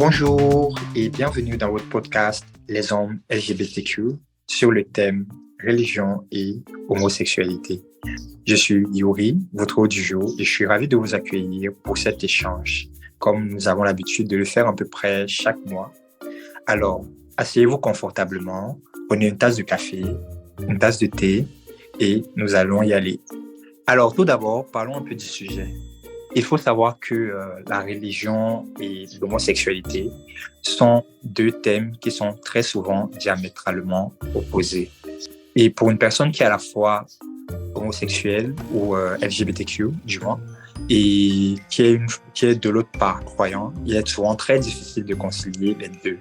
Bonjour et bienvenue dans votre podcast Les hommes LGBTQ sur le thème religion et homosexualité. Je suis Yuri, votre hôte du jour, et je suis ravi de vous accueillir pour cet échange, comme nous avons l'habitude de le faire à peu près chaque mois. Alors, asseyez-vous confortablement, prenez une tasse de café, une tasse de thé, et nous allons y aller. Alors, tout d'abord, parlons un peu du sujet. Il faut savoir que la religion et l'homosexualité sont deux thèmes qui sont très souvent diamétralement opposés. Et pour une personne qui est à la fois homosexuelle ou LGBTQ, du moins, et qui est de l'autre part croyant, il est souvent très difficile de concilier les deux.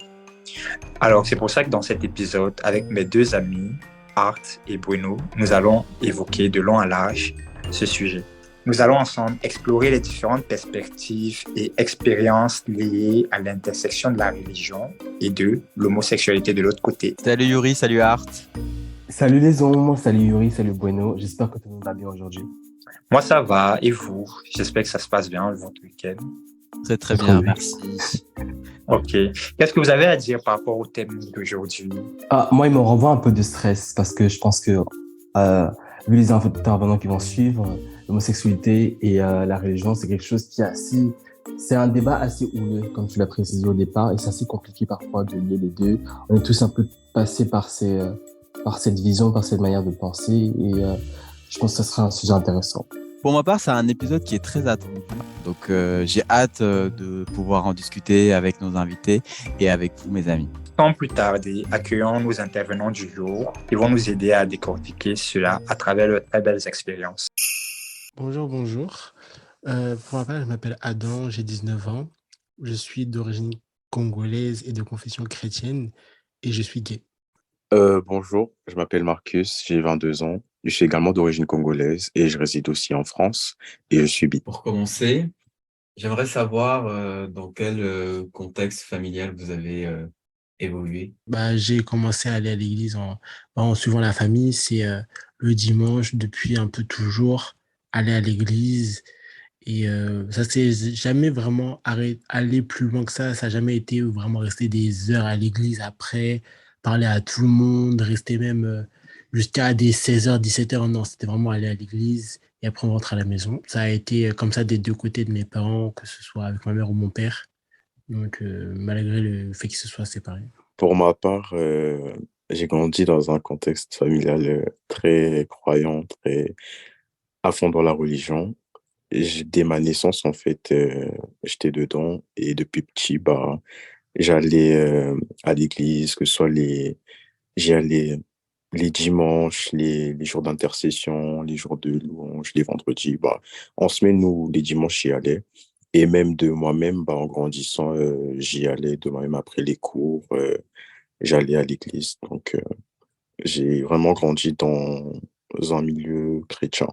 Alors, c'est pour ça que dans cet épisode, avec mes deux amis, Art et Bruno, nous allons évoquer de long à large ce sujet. Nous allons ensemble explorer les différentes perspectives et expériences liées à l'intersection de la religion et de l'homosexualité de l'autre côté. Salut Yuri, salut Art. Salut les ombres, salut Yuri, salut Bueno. J'espère que tout le monde va bien aujourd'hui. Moi, ça va. Et vous? J'espère que ça se passe bien votre week-end. Très très bien, merci. Ok. Qu'est-ce que vous avez à dire par rapport au thème d'aujourd'hui? Moi, il me renvoie un peu de stress parce que je pense que, vu les intervenants qui vont suivre, l'homosexualité et la religion, c'est quelque chose qui est assez... C'est un débat assez houleux, comme tu l'as précisé au départ, et c'est assez compliqué parfois de lier les deux. On est tous un peu passés par cette vision, par cette manière de penser, et je pense que ce sera un sujet intéressant. Pour ma part, c'est un épisode qui est très attendu. Donc, j'ai hâte de pouvoir en discuter avec nos invités et avec vous, mes amis. Sans plus tarder, accueillons nos intervenants du jour qui vont nous aider à décortiquer cela à travers leurs très belles expériences. Bonjour. Pour ma part, je m'appelle Adam, j'ai 19 ans. Je suis d'origine congolaise et de confession chrétienne et je suis gay. Bonjour, je m'appelle Marcus, j'ai 22 ans. Je suis également d'origine congolaise et je réside aussi en France et je suis bi. Pour commencer, j'aimerais savoir dans quel contexte familial vous avez évolué. J'ai commencé à aller à l'église en suivant la famille. C'est le dimanche depuis un peu toujours, aller à l'église. Et ça s'est jamais vraiment allé plus loin que ça. Ça n'a jamais été vraiment rester des heures à l'église après, parler à tout le monde, rester même jusqu'à des 16h, 17h. Non, c'était vraiment aller à l'église et après on rentre à la maison. Ça a été comme ça des deux côtés de mes parents, que ce soit avec ma mère ou mon père. Donc, malgré le fait qu'ils se soient séparés. Pour ma part, j'ai grandi dans un contexte familial très croyant, très à fond dans la religion. Dès ma naissance, en fait, j'étais dedans et depuis petit, j'allais à l'église, que ce soit j'y allais les dimanches, les jours d'intercession, les jours de louange, les vendredis. En semaine, nous, les dimanches, j'y allais. Et même de moi-même, en grandissant, j'y allais de moi-même après les cours. J'allais à l'église. Donc, j'ai vraiment grandi dans un milieu chrétien.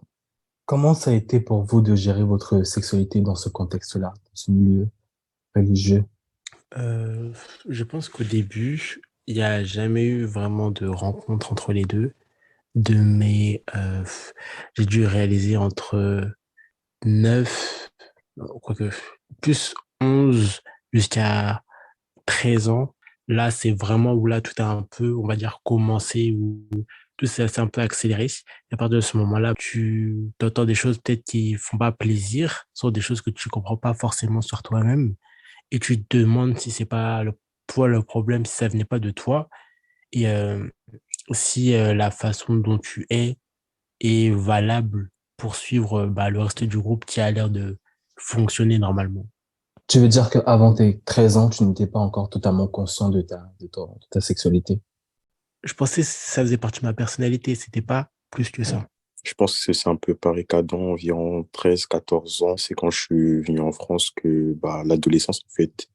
Comment ça a été pour vous de gérer votre sexualité dans ce contexte-là, dans ce milieu religieux? Je pense qu'au début, il n'y a jamais eu vraiment de rencontre entre les deux. J'ai dû réaliser entre 9, quoique plus 11 jusqu'à 13 ans. Là, c'est vraiment où là, tout a un peu, on va dire, commencé, où tout s'est un peu accéléré. Et à partir de ce moment-là, tu entends des choses peut-être qui font pas plaisir, sont des choses que tu comprends pas forcément sur toi-même. Et tu te demandes si c'est pas toi le problème, si ça venait pas de toi. Et si la façon dont tu est valable pour suivre le reste du groupe qui a l'air de fonctionner normalement. Tu veux dire qu'avant tes 13 ans, tu n'étais pas encore totalement conscient de ta sexualité? Je pensais que ça faisait partie de ma personnalité, c'était pas plus que ça. Je pense que c'est un peu pareil qu'Adam, environ 13-14 ans. C'est quand je suis venu en France que l'adolescence, en fait,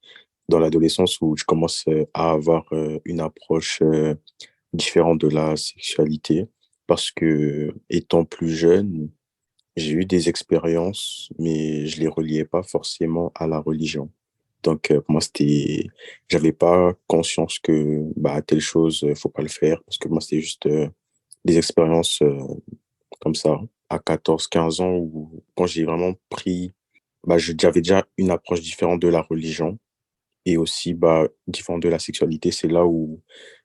dans l'adolescence où je commence à avoir une approche différente de la sexualité. Parce que étant plus jeune, j'ai eu des expériences, mais je les reliais pas forcément à la religion. Donc, pour moi, j'avais pas conscience que, telle chose, faut pas le faire. Parce que moi, c'était juste des expériences comme ça, à 14-15 ans, où quand j'ai vraiment pris, j'avais déjà une approche différente de la religion. Et aussi, différent de la sexualité, c'est là où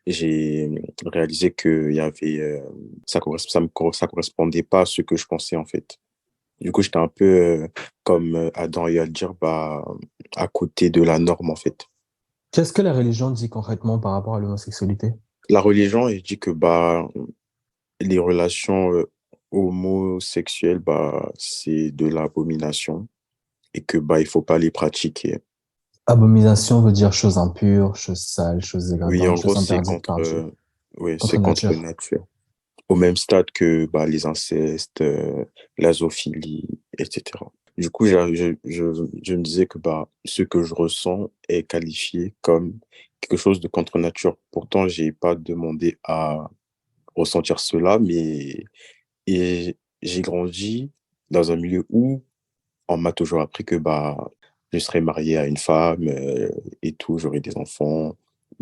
j'ai réalisé que il y avait, ça correspondait pas à ce que je pensais, en fait. Du coup, j'étais un peu, comme Adam et Aldir, à côté de la norme, en fait. Qu'est-ce que la religion dit concrètement par rapport à l'homosexualité? La religion, elle dit que, les relations homosexuelles, c'est de l'abomination et que, il faut pas les pratiquer. Abomination veut dire chose impure, chose sale, chose Oui, en dégradantes, gros, chose interdite par Dieu, oui, contre c'est contre nature. nature. Au même stade que les incestes, la zoophilie, etc. Du coup, je me disais que ce que je ressens est qualifié comme quelque chose de contre nature. Pourtant, j'ai pas demandé à ressentir cela, mais j'ai grandi dans un milieu où on m'a toujours appris que je serais marié à une femme et tout, j'aurais des enfants.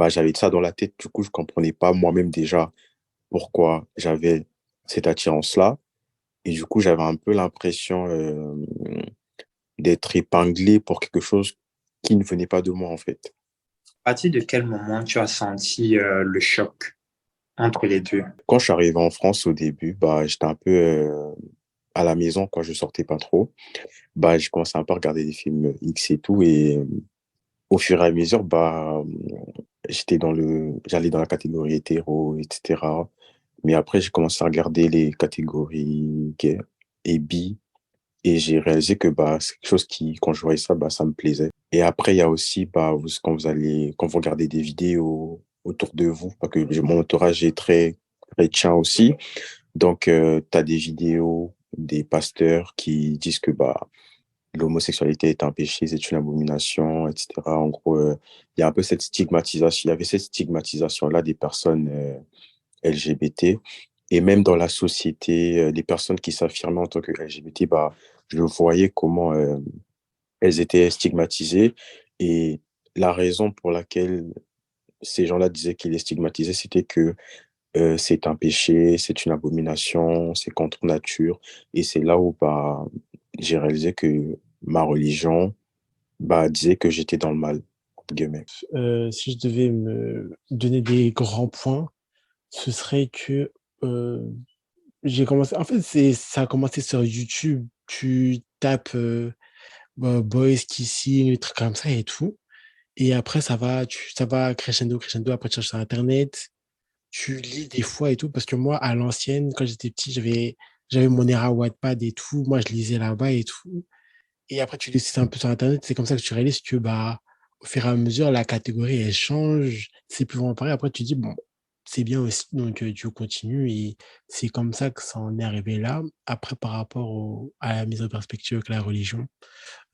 J'avais ça dans la tête, du coup, je comprenais pas moi-même déjà pourquoi j'avais cette attirance-là. Et du coup, j'avais un peu l'impression d'être épinglé pour quelque chose qui ne venait pas de moi, en fait. À partir de quel moment tu as senti le choc entre les deux? Quand je suis arrivé en France au début, j'étais un peu à la maison, quand je sortais pas trop. J'ai commencé un peu à regarder des films X et tout. Et au fur et à mesure, j'allais dans la catégorie hétéro, etc. Mais après, j'ai commencé à regarder les catégories gay et bi. Et j'ai réalisé que c'est quelque chose qui, quand je voyais ça, ça me plaisait. Et après, il y a aussi quand vous regardez des vidéos autour de vous, parce que mon entourage est très chrétien aussi. Donc, tu as des vidéos des pasteurs qui disent que l'homosexualité est un péché, c'est une abomination, etc. En gros, il y a un peu cette stigmatisation, il y avait cette stigmatisation-là des personnes LGBT. Et même dans la société, les personnes qui s'affirmaient en tant que LGBT, je voyais comment elles étaient stigmatisées. Et la raison pour laquelle ces gens-là disaient qu'ils les stigmatisaient, c'était que c'est un péché, c'est une abomination, c'est contre nature. Et c'est là où j'ai réalisé que ma religion disait que j'étais dans le mal, entre guillemets. Si je devais me donner des grands points, ce serait que euh, j'ai commencé. En fait, ça a commencé sur YouTube. Tu tapes Boys Kissing, des trucs comme ça et tout. Et après, ça va crescendo, crescendo. Après, tu cherches sur Internet, tu lis des fois et tout. Parce que moi, à l'ancienne, quand j'étais petit, j'avais mon era Wattpad et tout. Moi, je lisais là-bas et tout. Et après, tu lis ça un peu sur Internet. C'est comme ça que tu réalises que, au fur et à mesure, la catégorie, elle change. C'est plus vraiment pareil. Après, tu dis, bon, c'est bien aussi. Donc, tu continues. Et c'est comme ça que ça en est arrivé là. Après, par rapport à la mise en perspective avec la religion,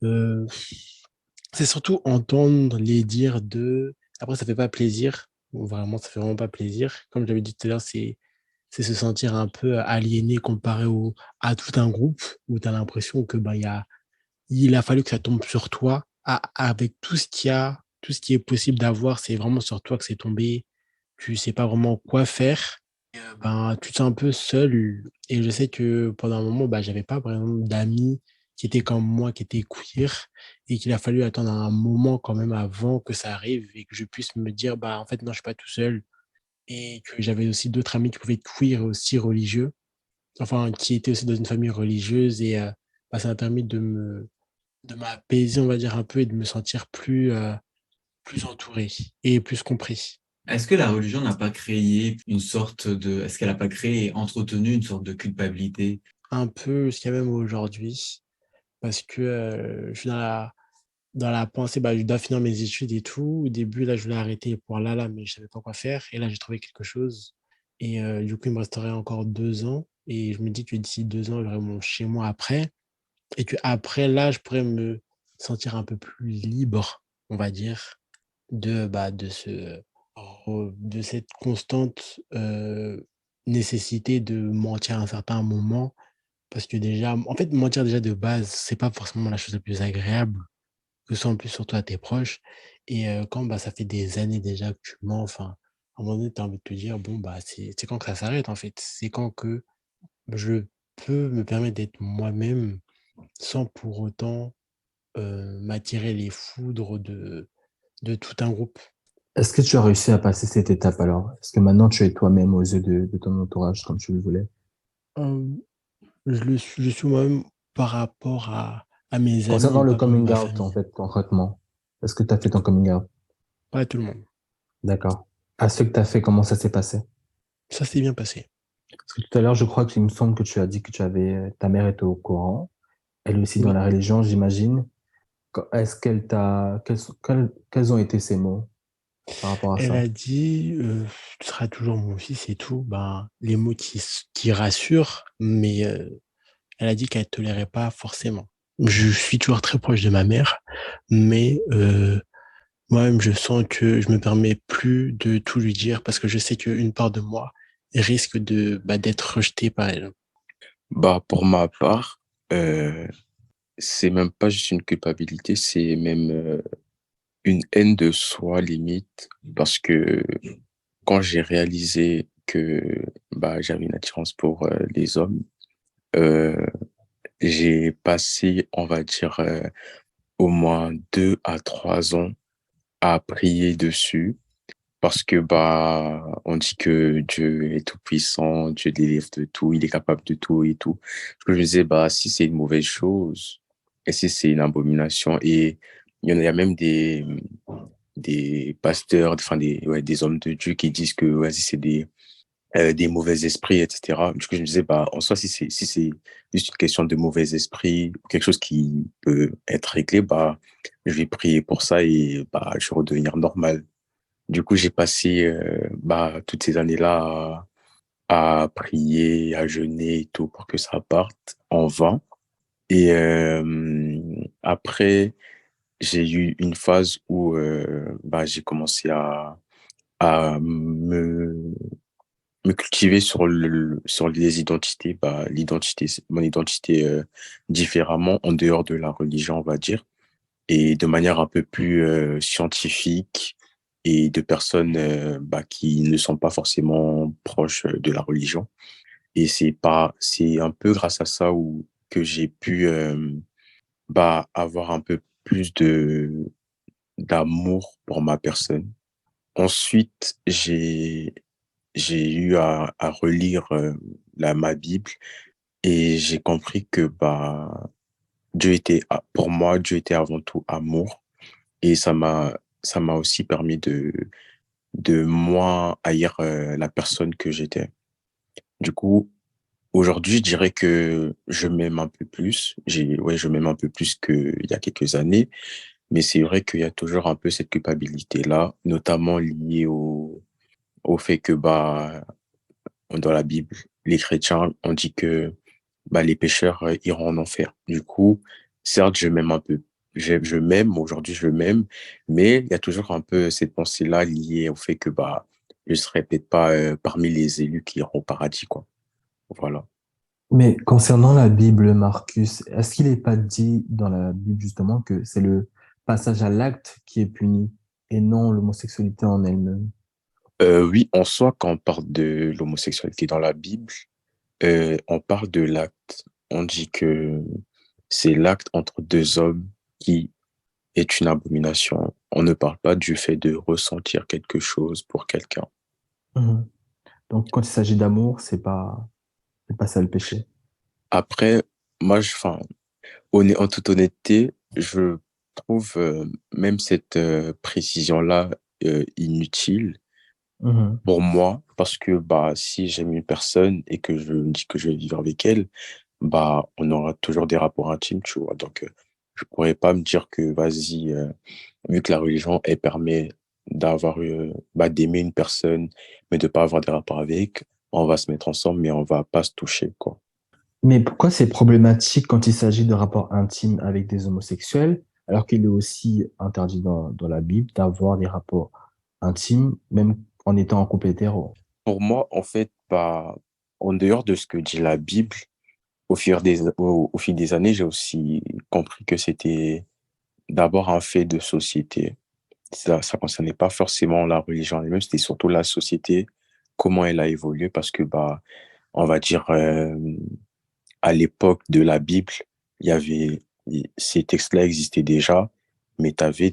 euh, c'est surtout entendre les dires de. Après, ça fait pas plaisir. Bon, vraiment, ça fait vraiment pas plaisir. Comme j'avais dit tout à l'heure, c'est se sentir un peu aliéné comparé à tout un groupe où tu as l'impression que il a fallu que ça tombe sur toi avec tout ce qui est possible d'avoir, c'est vraiment sur toi que c'est tombé. Tu sais pas vraiment quoi faire. Tu te sens un peu seul. Et je sais que pendant un moment, j'avais pas vraiment d'amis qui étaient comme moi, qui étaient queer, et qu'il a fallu attendre un moment quand même avant que ça arrive et que je puisse me dire, en fait, non, je suis pas tout seul. Et que j'avais aussi d'autres amis qui pouvaient être queer et aussi religieux, enfin, qui étaient aussi dans une famille religieuse. Et ça m'a permis de m'apaiser, on va dire, un peu et de me sentir plus entouré et plus compris. Est-ce que la religion n'a pas créé est-ce qu'elle n'a pas créé et entretenu une sorte de culpabilité? Un peu jusqu'à même aujourd'hui, parce que je suis dans la pensée, je dois finir mes études et tout. Au début, là, je voulais arrêter pour là, mais je savais pas quoi faire. Et là, j'ai trouvé quelque chose. Et du coup, il me resterait encore 2 ans. Et je me dis que d'ici 2 ans, j'aurai mon chez moi après. Et que après, là, je pourrais me sentir un peu plus libre, on va dire, de cette constante nécessité de mentir à un certain moment. Parce que déjà, en fait, mentir déjà de base, c'est pas forcément la chose la plus agréable, que ce soit en plus surtout à tes proches. Et quand ça fait des années déjà que tu mens, enfin, à un moment donné, tu as envie de te dire, bon, c'est quand que ça s'arrête en fait. C'est quand que je peux me permettre d'être moi-même sans pour autant m'attirer les foudres de tout un groupe. Est-ce que tu as réussi à passer cette étape alors? Est-ce que maintenant tu es toi-même aux yeux de ton entourage comme tu le voulais? Euh, je suis moi-même par rapport à mes amis Concernant et le pas vraiment coming ma out, en famille. fait, concrètement, est-ce que tu as fait ton coming out? Pas tout le monde. D'accord. À ce que tu as fait, comment ça s'est passé? Ça s'est bien passé. Parce que tout à l'heure, je crois qu'il me semble que tu as dit que ta mère était au courant, elle aussi dans Oui. la religion, j'imagine. Est-ce qu'elle t'a, quels ont été ses mots par rapport à Elle ça? a dit, tu seras toujours mon fils et tout. Ben, les mots qui rassurent, mais elle a dit qu'elle ne tolérait pas forcément. Je suis toujours très proche de ma mère, mais moi-même, je sens que je me permets plus de tout lui dire parce que je sais qu'une part de moi risque d'être rejetée par elle. Bah, pour ma part, euh, c'est même pas juste une culpabilité, c'est même une haine de soi limite, parce que quand j'ai réalisé que bah, j'avais une attirance pour les hommes, euh, j'ai passé, on va dire, au moins 2 à 3 ans à prier dessus, parce que bah, on dit que Dieu est tout puissant, Dieu délivre de tout, il est capable de tout et tout. Je me disais, bah, si c'est une mauvaise chose, et si c'est une abomination, et il y a même des pasteurs, enfin des hommes de Dieu qui disent que vas-y, c'est des mauvais esprits, etc. Du coup, je me disais, bah, en soi, si c'est juste une question de mauvais esprit, quelque chose qui peut être réglé, bah, je vais prier pour ça et bah, je vais redevenir normal. Du coup, j'ai passé bah, toutes ces années-là à prier, à jeûner et tout pour que ça parte en vain. Et après, j'ai eu une phase où bah, j'ai commencé à me cultiver sur les identités, bah, mon identité différemment en dehors de la religion, on va dire, et de manière un peu plus scientifique et de personnes bah, qui ne sont pas forcément proches de la religion. Et c'est un peu grâce à ça que j'ai pu bah, avoir un peu plus d'amour pour ma personne. Ensuite, j'ai eu à relire ma Bible et j'ai compris que bah, pour moi, Dieu était avant tout amour et ça m'a aussi permis de moins haïr la personne que j'étais. Du coup, aujourd'hui, je dirais que je m'aime un peu plus. Ouais, je m'aime un peu plus qu'il y a quelques années, mais c'est vrai qu'il y a toujours un peu cette culpabilité-là, notamment liée au fait que bah, dans la Bible, les chrétiens ont dit que bah, les pécheurs iront en enfer. Du coup, certes, je m'aime un peu. Je m'aime, aujourd'hui je m'aime, mais il y a toujours un peu cette pensée-là liée au fait que bah, je serai peut-être pas parmi les élus qui iront au paradis, quoi. Voilà. Mais concernant la Bible, Marcus, est-ce qu'il n'est pas dit dans la Bible justement que c'est le passage à l'acte qui est puni et non l'homosexualité en elle-même? Oui, en soi, quand on parle de l'homosexualité dans la Bible, on parle de l'acte. On dit que c'est l'acte entre deux hommes qui est une abomination. On ne parle pas du fait de ressentir quelque chose pour quelqu'un. Mhm. Donc, quand il s'agit d'amour, c'est pas ça le péché. Après, moi, enfin, en toute honnêteté, je trouve même cette précision-là inutile Mhm. pour moi, parce que bah, si j'aime une personne et que je me dis que je vais vivre avec elle, bah, on aura toujours des rapports intimes, tu vois. Donc, je pourrais pas me dire que, vas-y, vu que la religion, elle permet bah, d'aimer une personne, mais de pas avoir des rapports avec, on va se mettre ensemble, mais on va pas se toucher, quoi. Mais pourquoi c'est problématique quand il s'agit de rapports intimes avec des homosexuels, alors qu'il est aussi interdit dans la Bible d'avoir des rapports intimes, même en étant en couple hétéro? Pour moi, en fait, bah, en dehors de ce que dit la Bible, au fil des années, j'ai aussi compris que c'était d'abord un fait de société. Ça concernait pas forcément la religion elle-même, c'était surtout la société, comment elle a évolué, parce que, bah, on va dire, à l'époque de la Bible, ces textes-là existaient déjà, mais tu avais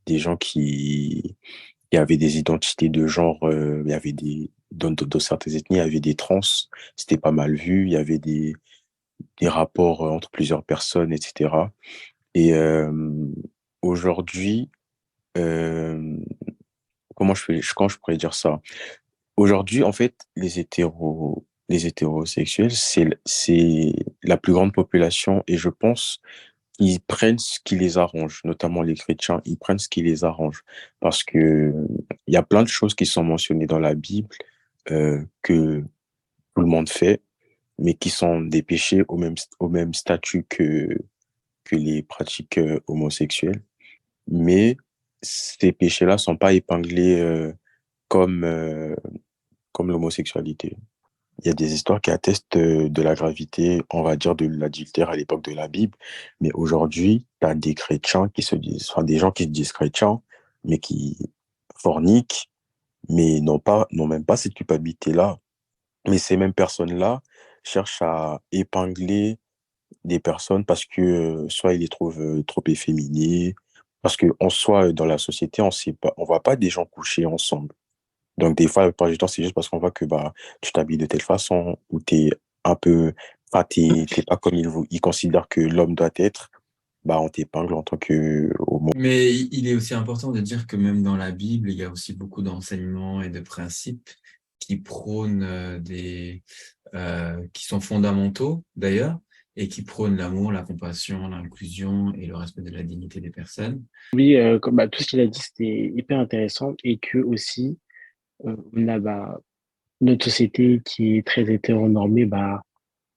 des gens qui avaient des identités de genre, il y avait dans certaines ethnies, il y avait des trans, c'était pas mal vu, il y avait des rapports entre plusieurs personnes, etc. Et aujourd'hui, euh, comment je pourrais dire ça? Aujourd'hui, en fait, les hétérosexuels, c'est la plus grande population et je pense qu'ils prennent ce qui les arrange, notamment les chrétiens, ils prennent ce qui les arrange parce que il y a plein de choses qui sont mentionnées dans la Bible que tout le monde fait, mais qui sont des péchés au même statut que les pratiques homosexuelles. Mais ces péchés-là sont pas épinglés comme, euh, comme l'homosexualité. Il y a des histoires qui attestent de la gravité, on va dire, de l'adultère à l'époque de la Bible. Mais aujourd'hui, tu as des chrétiens qui se disent, enfin, des gens qui se disent chrétiens, mais qui forniquent, mais n'ont même pas cette culpabilité-là. Mais ces mêmes personnes-là cherchent à épingler des personnes parce que soit ils les trouvent trop efféminés, parce que en soi, dans la société, on voit pas des gens coucher ensemble. Donc, des fois, la plupart du temps, c'est juste parce qu'on voit que bah, tu t'habilles de telle façon ou t'es un peu, enfin, t'es pas comme ils considèrent que l'homme doit être, bah, on t'épingle en tant que homo. Mais il est aussi important de dire que même dans la Bible, il y a aussi beaucoup d'enseignements et de principes qui prônent qui sont fondamentaux d'ailleurs, et qui prônent l'amour, la compassion, l'inclusion et le respect de la dignité des personnes. Oui, comme, bah, tout ce qu'il a dit, c'était hyper intéressant et que aussi, on a notre société qui est très hétéronormée,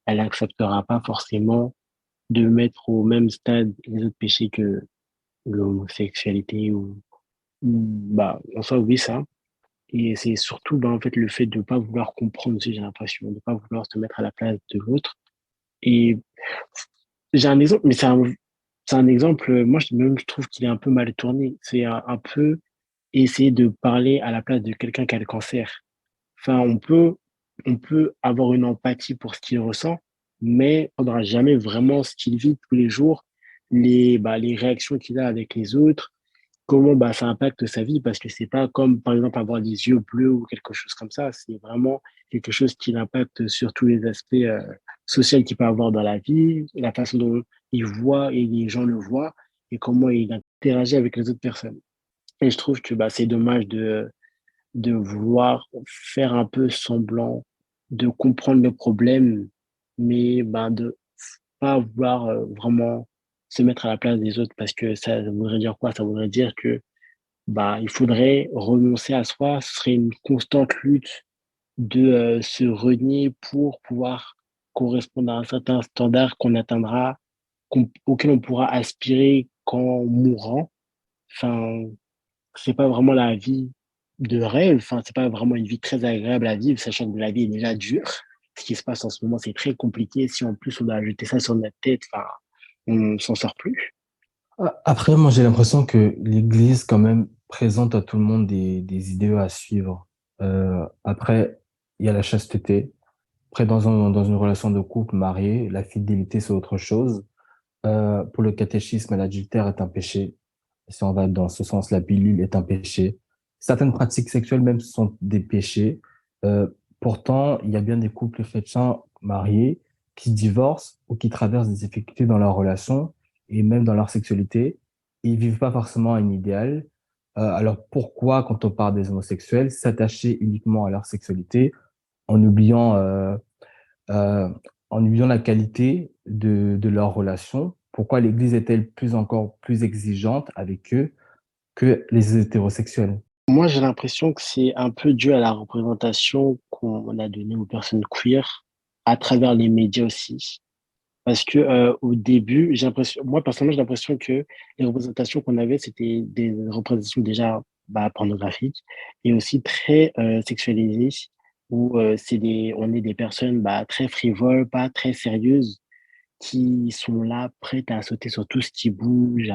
elle n'acceptera pas forcément de mettre au même stade les autres péchés que l'homosexualité en soi, oui, ça. Et c'est surtout, en fait, le fait de ne pas vouloir comprendre aussi, j'ai l'impression, de ne pas vouloir se mettre à la place de l'autre. Et j'ai un exemple, mais c'est un exemple, moi, je trouve qu'il est un peu mal tourné. C'est un peu essayer de parler à la place de quelqu'un qui a le cancer. Enfin, on peut avoir une empathie pour ce qu'il ressent, mais on n'aura jamais vraiment ce qu'il vit tous les jours, les réactions qu'il a avec les autres, comment ça impacte sa vie, parce que c'est pas comme, par exemple, avoir des yeux bleus ou quelque chose comme ça. C'est vraiment quelque chose qui l'impacte sur tous les aspects sociaux qu'il peut avoir dans la vie, la façon dont il voit et les gens le voient, et comment il interagit avec les autres personnes. Et je trouve que c'est dommage de vouloir faire un peu semblant de comprendre le problème, mais de pas vouloir vraiment se mettre à la place des autres parce que ça voudrait dire quoi? Ça voudrait dire que il faudrait renoncer à soi, ce serait une constante lutte de se renier pour pouvoir correspondre à un certain standard qu'on atteindra, auquel on pourra aspirer qu'en mourant. Enfin, c'est pas vraiment la vie de rêve, enfin, c'est pas vraiment une vie très agréable à vivre, sachant que la vie est déjà dure. Ce qui se passe en ce moment, c'est très compliqué. Si en plus on a ajouté ça sur notre tête, on s'en sort plus. Après, moi, j'ai l'impression que l'Église, quand même, présente à tout le monde des idéaux à suivre. Après, il y a la chasteté. Après, dans une relation de couple marié, la fidélité, c'est autre chose. Pour le catéchisme, l'adultère est un péché. Si on va dans ce sens, la pilule est un péché. Certaines pratiques sexuelles même sont des péchés. Euh, Pourtant, il y a bien des couples chrétiens mariés qui divorcent ou qui traversent des difficultés dans leur relation et même dans leur sexualité. Ils vivent pas forcément un idéal. Alors pourquoi, quand on parle des homosexuels, s'attacher uniquement à leur sexualité en oubliant euh, en oubliant la qualité de leur relation? Pourquoi l'Église est-elle encore plus exigeante avec eux que les hétérosexuels? Moi, j'ai l'impression que c'est un peu dû à la représentation qu'on a donnée aux personnes queer à travers les médias aussi. Parce que au début, moi personnellement, j'ai l'impression que les représentations qu'on avait, c'était des représentations déjà pornographiques et aussi très sexualisées, où on est des personnes très frivoles, pas très sérieuses, qui sont là, prêtes à sauter sur tout ce qui bouge,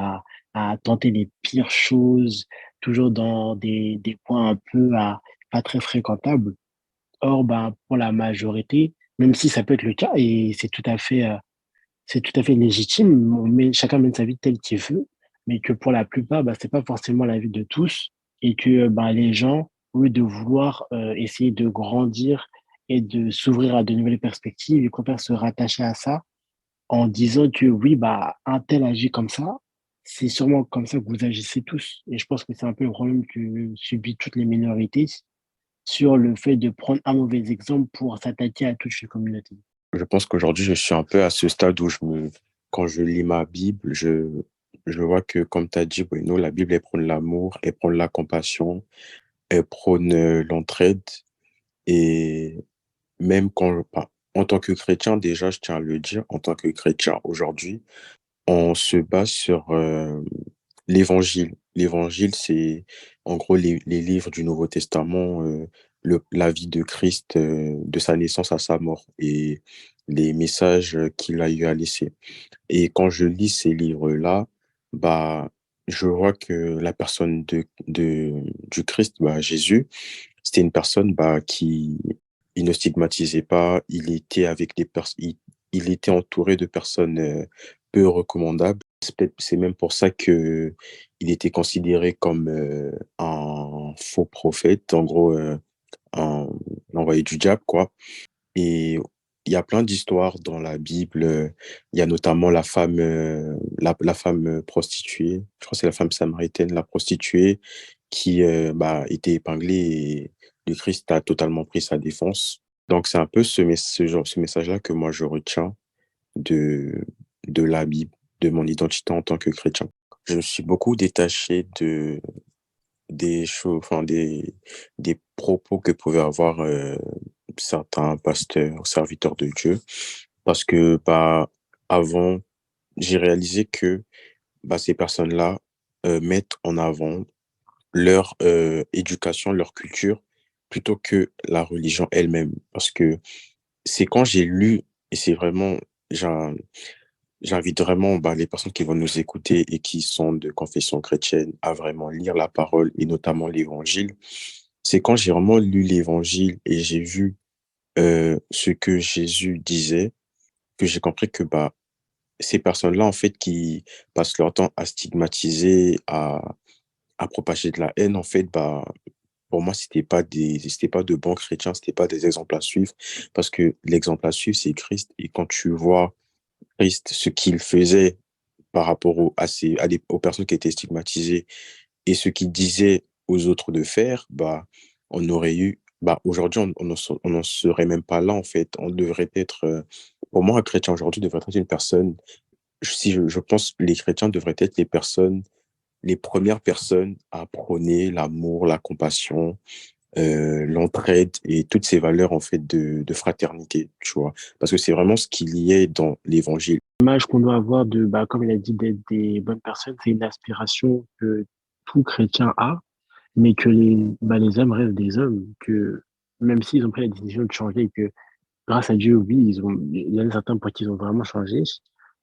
à tenter les pires choses, toujours dans des coins un peu pas très fréquentables. Or, pour la majorité, même si ça peut être le cas, et c'est tout à fait légitime. Chacun mène sa vie telle qu'il veut. mais que pour la plupart, bah, c'est pas forcément l'avis de tous, et que bah, les gens, au lieu de vouloir essayer de grandir et de s'ouvrir à de nouvelles perspectives, ils préfèrent se rattacher à ça en disant que oui, bah, un tel agit comme ça, c'est sûrement comme ça que vous agissez tous. Et je pense que c'est un peu le problème que subissent toutes les minorités sur le fait de prendre un mauvais exemple pour s'attaquer à toute une communauté. Je pense qu'aujourd'hui, je suis un peu à ce stade où quand je lis ma Bible, je vois que, comme tu as dit, Bruno, la Bible, elle prône l'amour, elle prône la compassion, elle prône l'entraide. Et même en tant que chrétien, déjà, je tiens à le dire, en tant que chrétien aujourd'hui, on se base sur l'évangile. L'évangile, c'est en gros les livres du Nouveau Testament, la vie de Christ, de sa naissance à sa mort et les messages qu'il a eu à laisser. Et quand je lis ces livres-là, bah, je vois que la personne du Christ, bah, Jésus, c'était une personne bah, il ne stigmatisait pas, il était entouré de personnes peu recommandables. C'est même pour ça que il était considéré comme un faux prophète, en gros un envoyé du diable, quoi. Et il y a plein d'histoires dans la Bible. Il y a notamment la femme prostituée, je crois que c'est la femme samaritaine, la prostituée, qui bah, était épinglée et le Christ a totalement pris sa défense. Donc c'est un peu ce message-là que moi je retiens de, de la Bible, de mon identité en tant que chrétien. Je me suis beaucoup détaché des choses, enfin des propos que pouvaient avoir certains pasteurs, serviteurs de Dieu, parce que bah avant, j'ai réalisé que bah, ces personnes-là mettent en avant leur éducation, leur culture, plutôt que la religion elle-même. Parce que c'est quand j'ai lu, et c'est vraiment, j'in- j'invite vraiment bah, les personnes qui vont nous écouter et qui sont de confession chrétienne à vraiment lire la parole et notamment l'évangile. C'est quand j'ai vraiment lu l'évangile et j'ai vu ce que Jésus disait, que j'ai compris que bah, ces personnes-là, en fait, qui passent leur temps à stigmatiser, à propager de la haine, en fait, bah, pour moi, c'était pas de bons chrétiens, c'était pas des exemples à suivre, parce que l'exemple à suivre, c'est Christ. Et quand tu vois Christ, ce qu'il faisait par rapport aux personnes qui étaient stigmatisées et ce qu'il disait aux autres de faire, bah, on aurait eu, bah, aujourd'hui, on n'en serait même pas là, en fait. On devrait être, pour moi, un chrétien aujourd'hui devrait être une personne, si je pense, les chrétiens devraient être les premières personnes à prôner l'amour, la compassion, l'entraide et toutes ces valeurs, en fait, de fraternité, tu vois. Parce que c'est vraiment ce qu'il y est dans l'évangile. L'image qu'on doit avoir de, bah, comme il a dit, d'être des bonnes personnes, c'est une aspiration que tout chrétien a, mais que les hommes restent des hommes, que même s'ils ont pris la décision de changer, et que grâce à Dieu, oui, il y en a certains pour qui ils ont vraiment changé,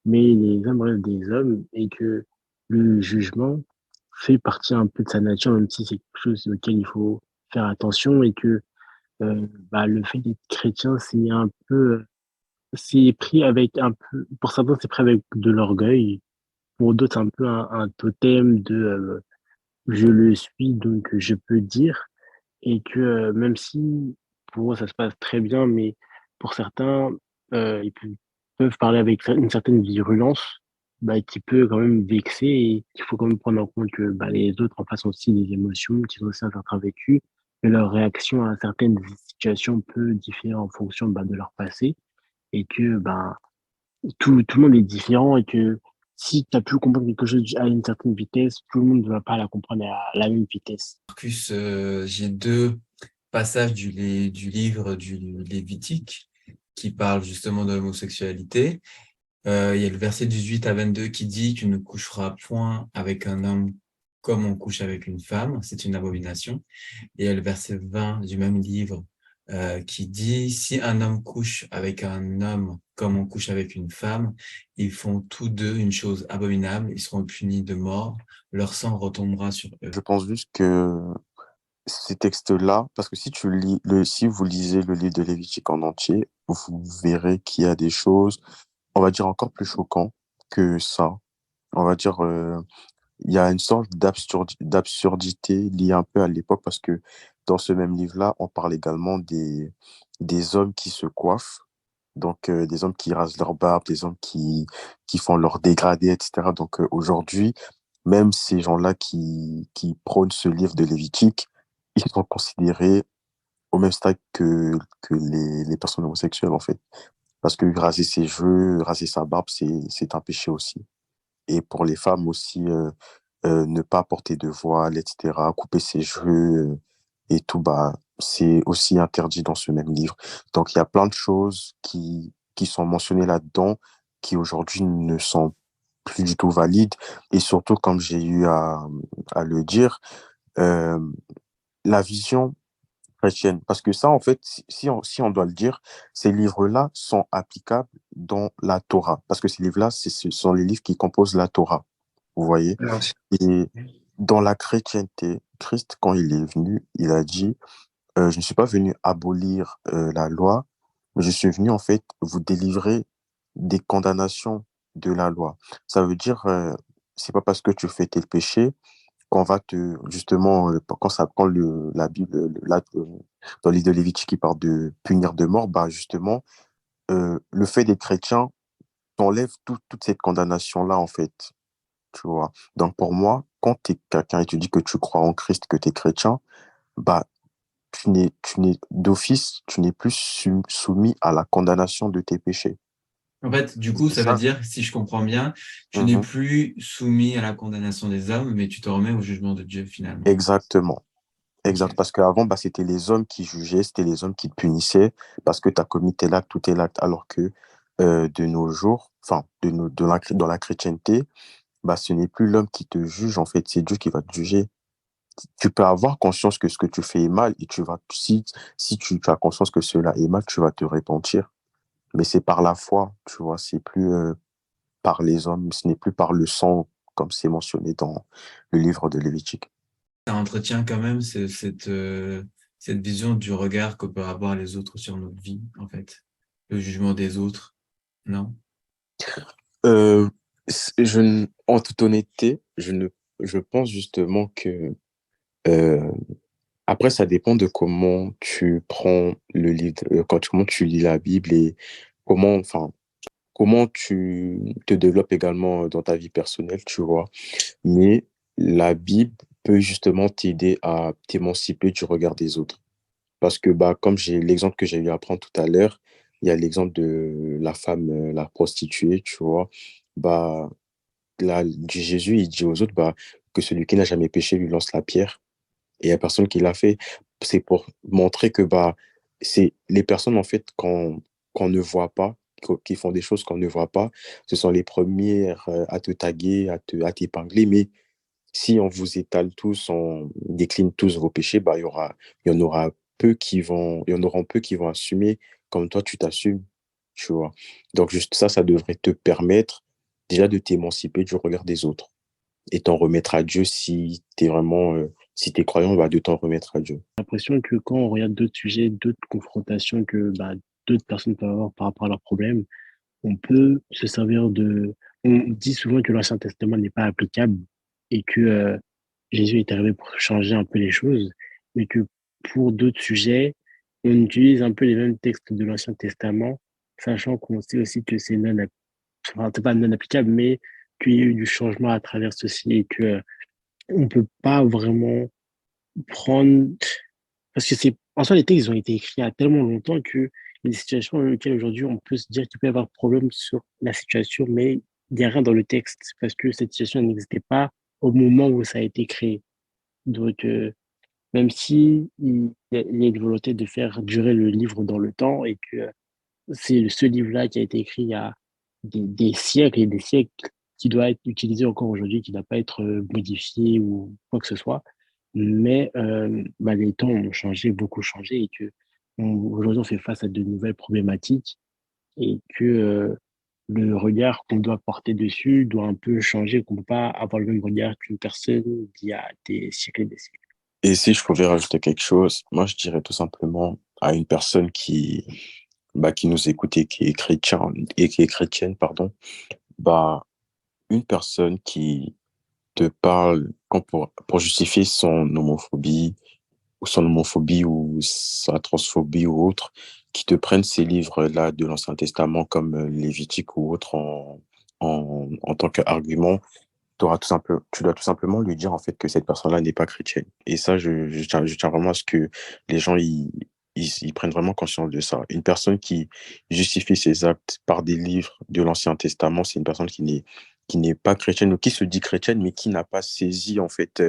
mais les hommes restent des hommes et que le jugement fait partie un peu de sa nature, même si c'est quelque chose auquel il faut faire attention et que bah, le fait d'être chrétien, c'est pris avec un peu, pour certains, c'est pris avec de l'orgueil, pour d'autres, c'est un peu un totem de je le suis, donc je peux dire, et que même si pour eux ça se passe très bien, mais pour certains, peuvent parler avec une certaine virulence, bah, qui peut quand même vexer et qu'il faut quand même prendre en compte que bah, les autres en face ont aussi des émotions, qu'ils ont aussi un certain vécu, et leur réaction à certaines situations peut différer en fonction bah, de leur passé, et que bah, tout le monde est différent et que si tu as pu comprendre quelque chose à une certaine vitesse, tout le monde ne va pas la comprendre à la même vitesse. Marcus, j'ai deux passages du livre du Lévitique qui parlent justement de l'homosexualité. Il y a le verset 18 à 22 qui dit: Tu ne coucheras point avec un homme comme on couche avec une femme, c'est une abomination. Et il y a le verset 20 du même livre qui dit: Si un homme couche avec un homme comme on couche avec une femme, ils font tous deux une chose abominable, ils seront punis de mort, leur sang retombera sur eux. Je pense juste que ces textes-là, parce que si vous lisez le livre de Lévitique en entier, vous verrez qu'il y a des choses, on va dire, encore plus choquantes que ça. On va dire, il y a une sorte d'absurdité liée un peu à l'époque parce que dans ce même livre-là, on parle également des hommes qui se coiffent, donc des hommes qui rasent leur barbe, des hommes qui font leur dégradé, etc. Donc aujourd'hui, même ces gens-là qui prônent ce livre de Lévitique, ils sont considérés au même stade que les personnes homosexuelles, en fait. Parce que raser ses cheveux, raser sa barbe, c'est un péché aussi. Et pour les femmes aussi, ne pas porter de voile, etc., couper ses cheveux et tout, bah, c'est aussi interdit dans ce même livre. Donc, il y a plein de choses qui sont mentionnées là-dedans qui aujourd'hui ne sont plus du tout valides. Et surtout, comme j'ai eu à le dire, euh, la vision chrétienne. Parce que ça, en fait, si on doit le dire, ces livres-là sont applicables dans la Torah. Parce que ces livres-là, ce sont les livres qui composent la Torah. Vous voyez? Non, c'est- Et dans la chrétienté, Christ, quand il est venu, il a dit, je ne suis pas venu abolir la loi, mais je suis venu, en fait, vous délivrer des condamnations de la loi. Ça veut dire, c'est pas parce que tu fais tes péchés qu'on va te, justement, quand la Bible, dans l'île de Lévitique, qui parle de punir de mort, bah, justement, le fait d'être chrétien t'enlève toute cette condamnation-là, en fait, tu vois. Donc, pour moi, quand tu es quelqu'un et tu dis que tu crois en Christ, que tu es chrétien, bah, d'office, tu n'es plus soumis à la condamnation de tes péchés. En fait, du coup, C'est ça veut ça? dire, si je comprends bien, tu n'es Mhm. plus soumis à la condamnation des hommes, mais tu te remets au jugement de Dieu finalement. Exactement. Exact, Ok. parce qu'avant, bah, c'était les hommes qui jugeaient, c'était les hommes qui te punissaient parce que tu as commis tel acte ou tel acte, alors que de nos jours, enfin, dans la chrétienté, bah, ce n'est plus l'homme qui te juge, en fait, c'est Dieu qui va te juger. Tu peux avoir conscience que ce que tu fais est mal et si tu as conscience que cela est mal, tu vas te repentir. Mais c'est par la foi, tu vois, c'est plus par les hommes, ce n'est plus par le sang, comme c'est mentionné dans le livre de Lévitique. Ça entretient quand même cette vision du regard que peut avoir les autres sur notre vie, en fait. Le jugement des autres, non? Euh, en toute honnêteté, je pense justement que euh, après, ça dépend de comment tu prends le livre, comment tu lis la Bible et enfin, comment tu te développes également dans ta vie personnelle, tu vois. Mais la Bible peut justement t'aider à t'émanciper du regard des autres. Parce que, bah, comme j'ai l'exemple que j'ai eu à prendre tout à l'heure, il y a l'exemple de la femme, la prostituée, tu vois. Bah, là, Jésus, il dit aux autres, bah, que celui qui n'a jamais péché lui lance la pierre. Et il n'y a personne qui l'a fait. C'est pour montrer que, bah, c'est les personnes, en fait, qu'on ne voit pas, qui font des choses qu'on ne voit pas, ce sont les premières à te taguer, à t'épingler. Mais si on vous étale tous, on décline tous vos péchés, bah, il y en aura il y en aura peu qui vont assumer comme toi tu t'assumes, tu vois. Donc, juste ça, ça devrait te permettre déjà de t'émanciper du regard des autres et t'en remettre à Dieu si t'es vraiment, si t'es croyant, bah, de t'en remettre à Dieu. L'impression que quand on regarde d'autres sujets, d'autres confrontations que bah, d'autres personnes peuvent avoir par rapport à leurs problèmes, on peut se servir de... On dit souvent que l'Ancien Testament n'est pas applicable et que Jésus est arrivé pour changer un peu les choses, mais que pour d'autres sujets, on utilise un peu les mêmes textes de l'Ancien Testament, sachant qu'on sait aussi que c'est enfin, c'est pas non applicable, mais qu'il y a eu du changement à travers ceci et que on peut pas vraiment prendre parce que c'est, en soi, les textes ils ont été écrits il y a tellement longtemps que il y a des situations dans lesquelles aujourd'hui on peut se dire qu'il peut y avoir problème sur la situation, mais il n'y a rien dans le texte parce que cette situation n'existait pas au moment où ça a été créé. Donc, même si il y a une volonté de faire durer le livre dans le temps et que c'est ce livre-là qui a été écrit il y a des siècles et des siècles qui doit être utilisé encore aujourd'hui, qui ne doit pas être modifié ou quoi que ce soit. Mais bah, les temps ont changé, beaucoup changé, et que aujourd'hui on fait face à de nouvelles problématiques et que le regard qu'on doit porter dessus doit un peu changer, qu'on ne peut pas avoir le même regard qu'une personne d'il y a des siècles et des siècles. Et si je pouvais rajouter quelque chose, moi, je dirais tout simplement à une personne qui nous écoute et qui est chrétienne, pardon, bah, une personne te parle pour justifier son homophobie ou sa transphobie ou autre, qui te prennent ces livres-là de l'Ancien Testament comme Lévitique ou autre en tant qu'argument, tu dois tout simplement lui dire en fait que cette personne-là n'est pas chrétienne. Et ça, je tiens vraiment à ce que les gens ils prennent vraiment conscience de ça. Une personne qui justifie ses actes par des livres de l'Ancien Testament, c'est une personne qui n'est pas chrétienne ou qui se dit chrétienne, mais qui n'a pas saisi en fait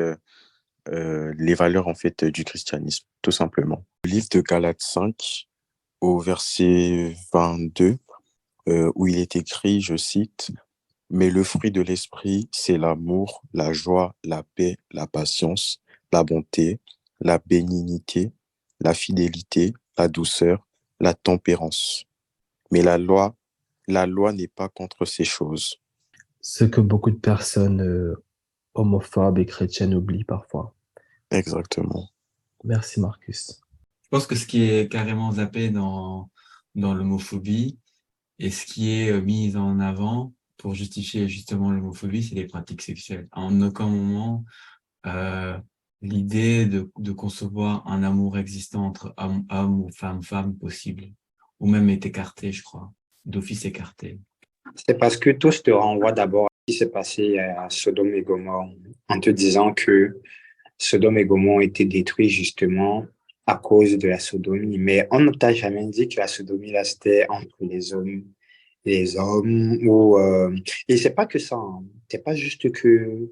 les valeurs en fait du christianisme, tout simplement. Le livre de Galates 5, au verset 22, où il est écrit, je cite, mais le fruit de l'esprit, c'est l'amour, la joie, la paix, la patience, la bonté, la bénignité, la fidélité, la douceur, la tempérance. Mais la loi n'est pas contre ces choses. Ce que beaucoup de personnes homophobes et chrétiennes oublient parfois. Exactement. Merci Marcus. Je pense que ce qui est carrément zappé dans l'homophobie et ce qui est mis en avant pour justifier justement l'homophobie, c'est les pratiques sexuelles. En aucun moment, l'idée de concevoir un amour existant entre homme ou femme possible, ou même est écartée, je crois, d'office écartée. C'est parce que tous te renvoient d'abord à ce qui s'est passé à Sodome et Gomorrhe, en te disant que Sodome et Gomorrhe ont été détruits justement à cause de la sodomie. Mais on ne t'a jamais dit que la sodomie, là, c'était entre les hommes. Et c'est pas que ça, hein. C'est pas juste que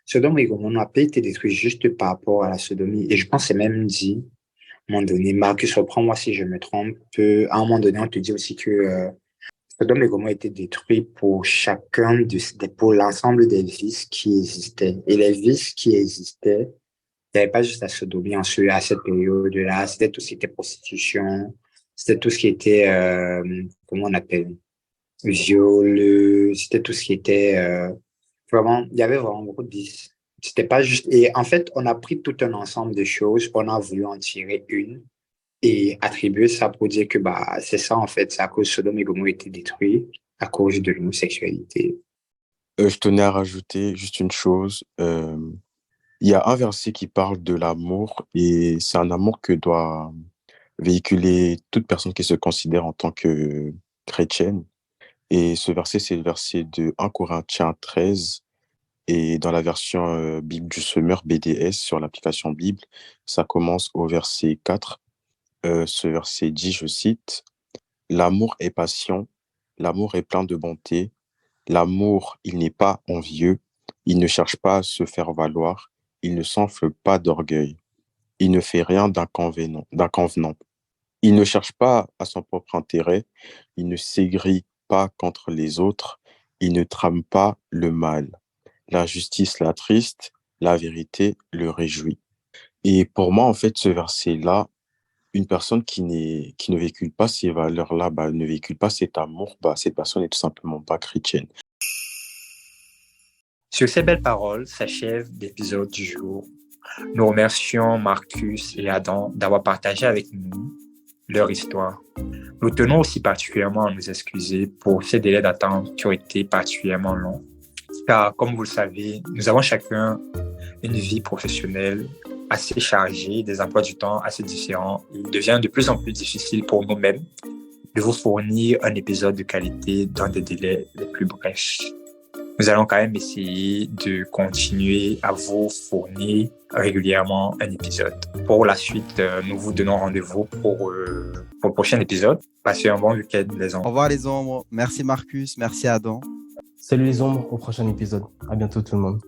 Sodome et Gomorrhe n'a pas été détruits juste par rapport à la sodomie. Et je pense que c'est même dit, à un moment donné, Marcus, reprends-moi si je me trompe, à un moment donné, on te dit aussi que Sodome et Gomorrhe étaient détruits pour pour l'ensemble des vices qui existaient. Et les vices qui existaient, il n'y avait pas juste la sodomie à cette période-là, c'était tout ce qui était prostitution, c'était tout ce qui était, comment on appelle, viol, c'était tout ce qui était, vraiment, il y avait vraiment beaucoup de vices. C'était pas juste, et en fait, on a pris tout un ensemble de choses, on a voulu en tirer une et attribuer ça pour dire que, bah, c'est ça, en fait, c'est à cause de Sodome et Gomorrhe été détruits, à cause de l'homosexualité. Je tenais à rajouter juste une chose. Il y a un verset qui parle de l'amour et c'est un amour que doit véhiculer toute personne qui se considère en tant que chrétienne. Et ce verset, c'est le verset de 1 Corinthiens 13. Et dans la version Bible du Semeur BDS sur l'application Bible, ça commence au verset 4. Ce verset dit, je cite, « L'amour est patient, l'amour est plein de bonté, l'amour, il n'est pas envieux, il ne cherche pas à se faire valoir, il ne s'enfle pas d'orgueil, il ne fait rien d'inconvenant, il ne cherche pas à son propre intérêt, il ne s'aigrit pas contre les autres, il ne trame pas le mal. La justice l'attriste, la vérité le réjouit. » Et pour moi, en fait, ce verset-là, une personne qui ne véhicule pas ces valeurs-là, ne véhicule pas cet amour, cette personne n'est tout simplement pas chrétienne. Sur ces belles paroles s'achève l'épisode du jour. Nous remercions Marcus et Adam d'avoir partagé avec nous leur histoire. Nous tenons aussi particulièrement à nous excuser pour ces délais d'attente qui ont été particulièrement longs. Car, comme vous le savez, nous avons chacun une vie professionnelle assez chargée, des emplois du temps assez différents. Il devient de plus en plus difficile pour nous-mêmes de vous fournir un épisode de qualité dans des délais les plus brefs. Nous allons quand même essayer de continuer à vous fournir régulièrement un épisode. Pour la suite, nous vous donnons rendez-vous pour le prochain épisode. Passez un bon week-end, les ombres. Au revoir les ombres. Merci Marcus, merci Adam. Salut les ombres, au prochain épisode. À bientôt tout le monde.